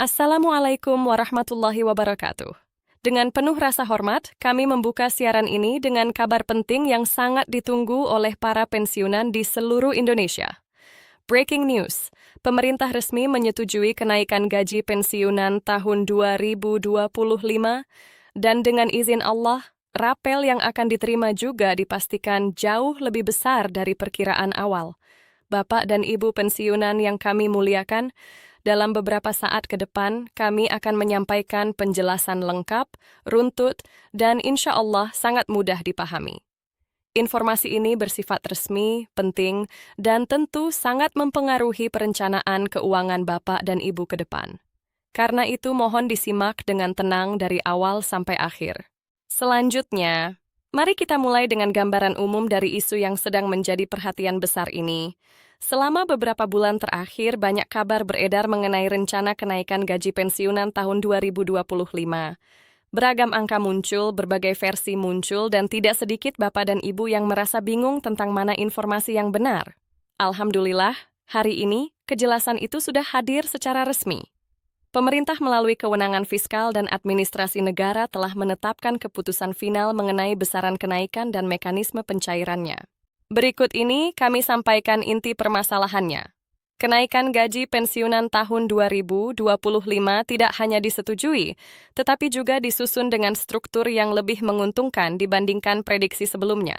Assalamualaikum warahmatullahi wabarakatuh. Dengan penuh rasa hormat, kami membuka siaran ini dengan kabar penting yang sangat ditunggu oleh para pensiunan di seluruh Indonesia. Breaking news, pemerintah resmi menyetujui kenaikan gaji pensiunan tahun 2025 dan dengan izin Allah, rapel yang akan diterima juga dipastikan jauh lebih besar dari perkiraan awal. Bapak dan Ibu pensiunan yang kami muliakan, dalam beberapa saat ke depan, kami akan menyampaikan penjelasan lengkap, runtut, dan insya Allah sangat mudah dipahami. Informasi ini bersifat resmi, penting, dan tentu sangat mempengaruhi perencanaan keuangan Bapak dan Ibu ke depan. Karena itu mohon disimak dengan tenang dari awal sampai akhir. Selanjutnya, mari kita mulai dengan gambaran umum dari isu yang sedang menjadi perhatian besar ini. Selama beberapa bulan terakhir, banyak kabar beredar mengenai rencana kenaikan gaji pensiunan tahun 2025. Beragam angka muncul, berbagai versi muncul, dan tidak sedikit Bapak dan Ibu yang merasa bingung tentang mana informasi yang benar. Alhamdulillah, hari ini kejelasan itu sudah hadir secara resmi. Pemerintah melalui kewenangan fiskal dan administrasi negara telah menetapkan keputusan final mengenai besaran kenaikan dan mekanisme pencairannya. Berikut ini kami sampaikan inti permasalahannya. Kenaikan gaji pensiunan tahun 2025 tidak hanya disetujui, tetapi juga disusun dengan struktur yang lebih menguntungkan dibandingkan prediksi sebelumnya.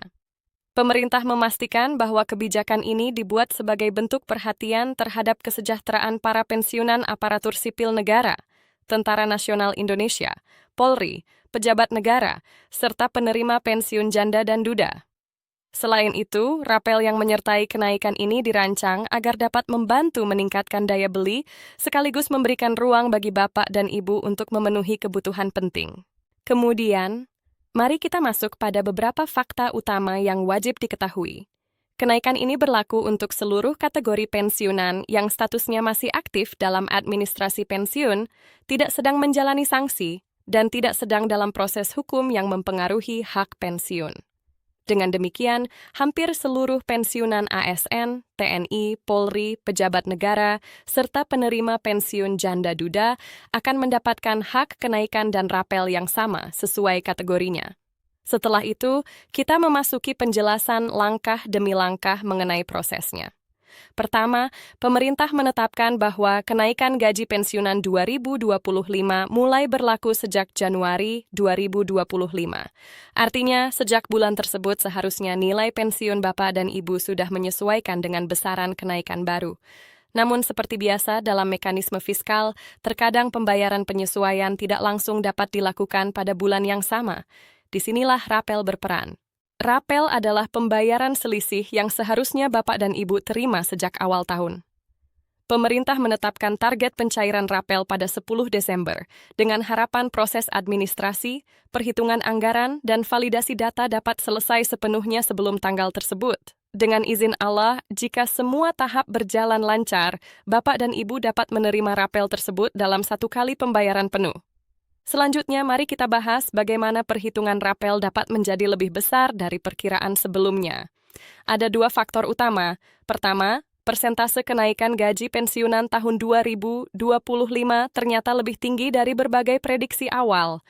Pemerintah memastikan bahwa kebijakan ini dibuat sebagai bentuk perhatian terhadap kesejahteraan para pensiunan aparatur sipil negara, Tentara Nasional Indonesia, Polri, pejabat negara, serta penerima pensiun janda dan duda. Selain itu, rapel yang menyertai kenaikan ini dirancang agar dapat membantu meningkatkan daya beli, sekaligus memberikan ruang bagi Bapak dan Ibu untuk memenuhi kebutuhan penting. Kemudian, mari kita masuk pada beberapa fakta utama yang wajib diketahui. Kenaikan ini berlaku untuk seluruh kategori pensiunan yang statusnya masih aktif dalam administrasi pensiun, tidak sedang menjalani sanksi, dan tidak sedang dalam proses hukum yang mempengaruhi hak pensiun. Dengan demikian, hampir seluruh pensiunan ASN, TNI, Polri, pejabat negara, serta penerima pensiun janda duda akan mendapatkan hak kenaikan dan rapel yang sama sesuai kategorinya. Setelah itu, kita memasuki penjelasan langkah demi langkah mengenai prosesnya. Pertama, pemerintah menetapkan bahwa kenaikan gaji pensiunan 2025 mulai berlaku sejak Januari 2025. Artinya, sejak bulan tersebut seharusnya nilai pensiun Bapak dan Ibu sudah menyesuaikan dengan besaran kenaikan baru. Namun seperti biasa dalam mekanisme fiskal, terkadang pembayaran penyesuaian tidak langsung dapat dilakukan pada bulan yang sama. Disinilah rapel berperan. Rapel adalah pembayaran selisih yang seharusnya Bapak dan Ibu terima sejak awal tahun. Pemerintah menetapkan target pencairan rapel pada 10 Desember, dengan harapan proses administrasi, perhitungan anggaran, dan validasi data dapat selesai sepenuhnya sebelum tanggal tersebut. Dengan izin Allah, jika semua tahap berjalan lancar, Bapak dan Ibu dapat menerima rapel tersebut dalam satu kali pembayaran penuh. Selanjutnya, mari kita bahas bagaimana perhitungan rapel dapat menjadi lebih besar dari perkiraan sebelumnya. Ada dua faktor utama. Pertama, persentase kenaikan gaji pensiunan tahun 2025 ternyata lebih tinggi dari berbagai prediksi awal.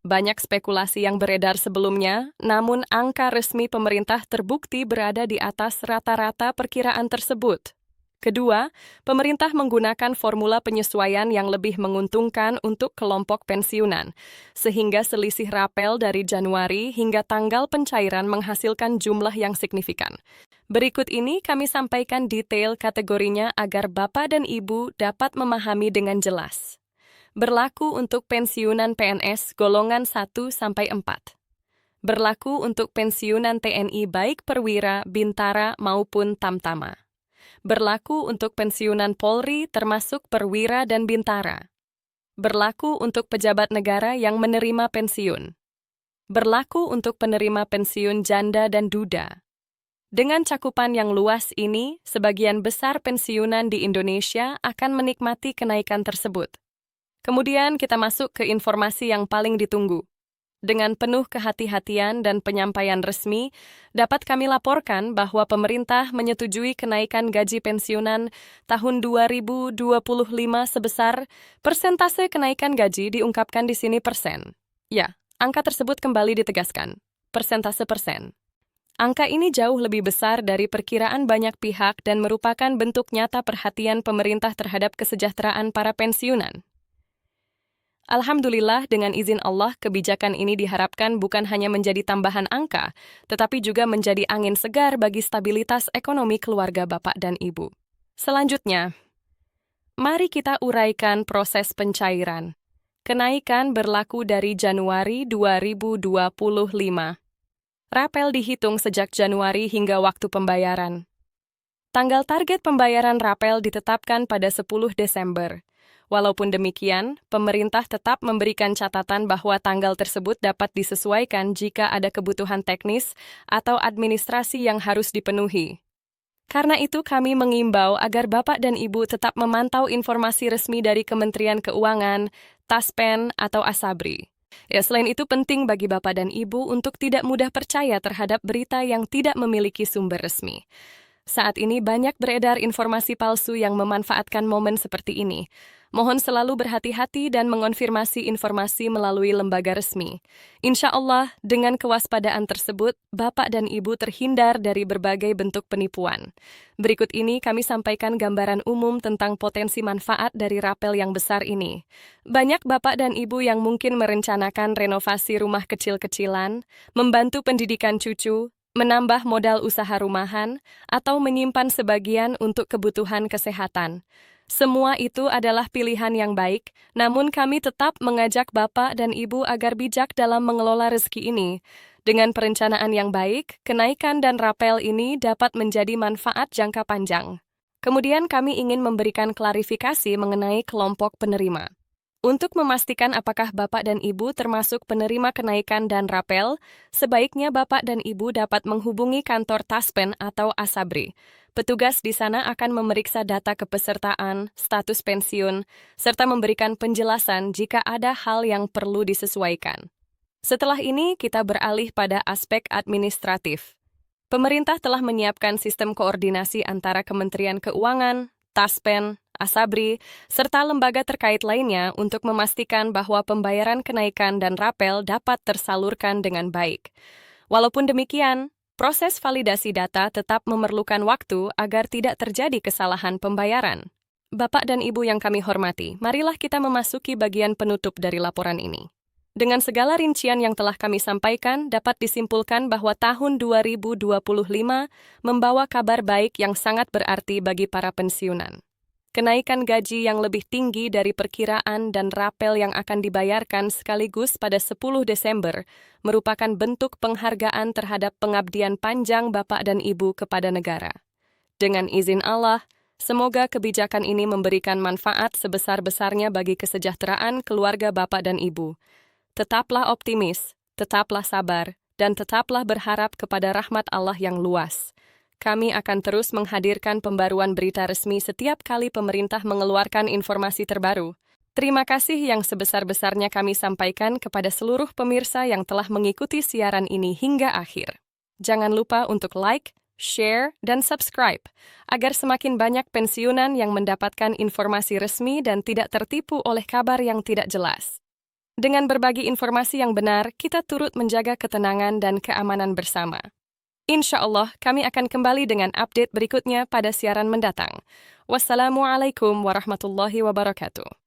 Banyak spekulasi yang beredar sebelumnya, namun angka resmi pemerintah terbukti berada di atas rata-rata perkiraan tersebut. Kedua, pemerintah menggunakan formula penyesuaian yang lebih menguntungkan untuk kelompok pensiunan, sehingga selisih rapel dari Januari hingga tanggal pencairan menghasilkan jumlah yang signifikan. Berikut ini kami sampaikan detail kategorinya agar Bapak dan Ibu dapat memahami dengan jelas. Berlaku untuk pensiunan PNS golongan 1-4. Berlaku untuk pensiunan TNI baik perwira, bintara maupun tamtama. Berlaku untuk pensiunan Polri termasuk perwira dan bintara. Berlaku untuk pejabat negara yang menerima pensiun. Berlaku untuk penerima pensiun janda dan duda. Dengan cakupan yang luas ini, sebagian besar pensiunan di Indonesia akan menikmati kenaikan tersebut. Kemudian kita masuk ke informasi yang paling ditunggu. Dengan penuh kehati-hatian dan penyampaian resmi, dapat kami laporkan bahwa pemerintah menyetujui kenaikan gaji pensiunan tahun 2025 sebesar persentase kenaikan gaji diungkapkan di sini persen. Ya, angka tersebut kembali ditegaskan, persentase persen. Angka ini jauh lebih besar dari perkiraan banyak pihak dan merupakan bentuk nyata perhatian pemerintah terhadap kesejahteraan para pensiunan. Alhamdulillah, dengan izin Allah, kebijakan ini diharapkan bukan hanya menjadi tambahan angka, tetapi juga menjadi angin segar bagi stabilitas ekonomi keluarga Bapak dan Ibu. Selanjutnya, mari kita uraikan proses pencairan. Kenaikan berlaku dari Januari 2025. Rapel dihitung sejak Januari hingga waktu pembayaran. Tanggal target pembayaran rapel ditetapkan pada 10 Desember. Walaupun demikian, pemerintah tetap memberikan catatan bahwa tanggal tersebut dapat disesuaikan jika ada kebutuhan teknis atau administrasi yang harus dipenuhi. Karena itu, kami mengimbau agar Bapak dan Ibu tetap memantau informasi resmi dari Kementerian Keuangan, Taspen, atau Asabri. Selain itu penting bagi Bapak dan Ibu untuk tidak mudah percaya terhadap berita yang tidak memiliki sumber resmi. Saat ini banyak beredar informasi palsu yang memanfaatkan momen seperti ini. Mohon selalu berhati-hati dan mengonfirmasi informasi melalui lembaga resmi. Insya Allah, dengan kewaspadaan tersebut, Bapak dan Ibu terhindar dari berbagai bentuk penipuan. Berikut ini kami sampaikan gambaran umum tentang potensi manfaat dari rapel yang besar ini. Banyak Bapak dan Ibu yang mungkin merencanakan renovasi rumah kecil-kecilan, membantu pendidikan cucu, menambah modal usaha rumahan, atau menyimpan sebagian untuk kebutuhan kesehatan. Semua itu adalah pilihan yang baik, namun kami tetap mengajak Bapak dan Ibu agar bijak dalam mengelola rezeki ini. Dengan perencanaan yang baik, kenaikan dan rapel ini dapat menjadi manfaat jangka panjang. Kemudian kami ingin memberikan klarifikasi mengenai kelompok penerima. Untuk memastikan apakah Bapak dan Ibu termasuk penerima kenaikan dan rapel, sebaiknya Bapak dan Ibu dapat menghubungi kantor Taspen atau Asabri. Petugas di sana akan memeriksa data kepesertaan, status pensiun, serta memberikan penjelasan jika ada hal yang perlu disesuaikan. Setelah ini, kita beralih pada aspek administratif. Pemerintah telah menyiapkan sistem koordinasi antara Kementerian Keuangan, Taspen, Asabri, serta lembaga terkait lainnya untuk memastikan bahwa pembayaran kenaikan dan rapel dapat tersalurkan dengan baik. Walaupun demikian, proses validasi data tetap memerlukan waktu agar tidak terjadi kesalahan pembayaran. Bapak dan Ibu yang kami hormati, marilah kita memasuki bagian penutup dari laporan ini. Dengan segala rincian yang telah kami sampaikan, dapat disimpulkan bahwa tahun 2025 membawa kabar baik yang sangat berarti bagi para pensiunan. Kenaikan gaji yang lebih tinggi dari perkiraan dan rapel yang akan dibayarkan sekaligus pada 10 Desember merupakan bentuk penghargaan terhadap pengabdian panjang Bapak dan Ibu kepada negara. Dengan izin Allah, semoga kebijakan ini memberikan manfaat sebesar-besarnya bagi kesejahteraan keluarga Bapak dan Ibu. Tetaplah optimis, tetaplah sabar, dan tetaplah berharap kepada rahmat Allah yang luas. Kami akan terus menghadirkan pembaruan berita resmi setiap kali pemerintah mengeluarkan informasi terbaru. Terima kasih yang sebesar-besarnya kami sampaikan kepada seluruh pemirsa yang telah mengikuti siaran ini hingga akhir. Jangan lupa untuk like, share, dan subscribe, agar semakin banyak pensiunan yang mendapatkan informasi resmi dan tidak tertipu oleh kabar yang tidak jelas. Dengan berbagi informasi yang benar, kita turut menjaga ketenangan dan keamanan bersama. Insya Allah, kami akan kembali dengan update berikutnya pada siaran mendatang. Wassalamualaikum warahmatullahi wabarakatuh.